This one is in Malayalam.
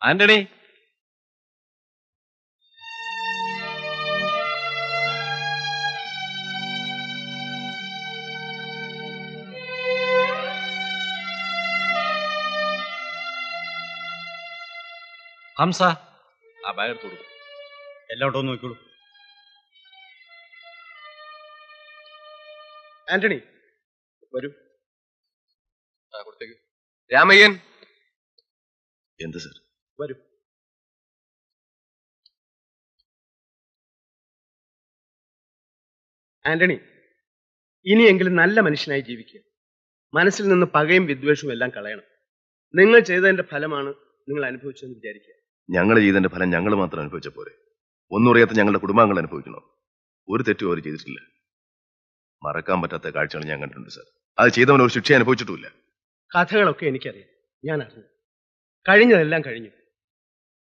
ആന്റണി, ഹംസ, ആ ബാഗ് എടുത്തു കൊടുക്കും. എല്ലാവട്ടം ഒന്ന് നോക്കിക്കോളൂ. ആന്റണി വരൂ. കൊടുത്തേക്ക്. രാമയ്യൻ, എന്ത് സർ? വരൂ. ആന്റണി, ഇനിയെങ്കിലും നല്ല മനുഷ്യനായി ജീവിക്കുക. മനസ്സിൽ നിന്ന് പകയും വിദ്വേഷവും എല്ലാം കളയണം. നിങ്ങൾ ചെയ്തതിന്റെ ഫലമാണ് നിങ്ങൾ അനുഭവിച്ചതെന്ന് വിചാരിക്കുക. ഞങ്ങൾ ചെയ്തതിന്റെ ഫലം ഞങ്ങൾ മാത്രം അനുഭവിച്ച പോരെ? ഒന്നും അറിയാത്ത ഞങ്ങളുടെ കുടുംബാംഗങ്ങൾ അനുഭവിക്കണോ? ഒരു തെറ്റും അവർ ചെയ്തിട്ടില്ല. മറക്കാൻ പറ്റാത്ത കാഴ്ചകൾ ഞാൻ കണ്ടിട്ടുണ്ട് സർ. അത് ചെയ്തവൻ ഒരു ശിക്ഷ അനുഭവിച്ചിട്ടുമില്ല. കഥകളൊക്കെ എനിക്കറിയാം, ഞാൻ അറിഞ്ഞു. കഴിഞ്ഞതെല്ലാം കഴിഞ്ഞു.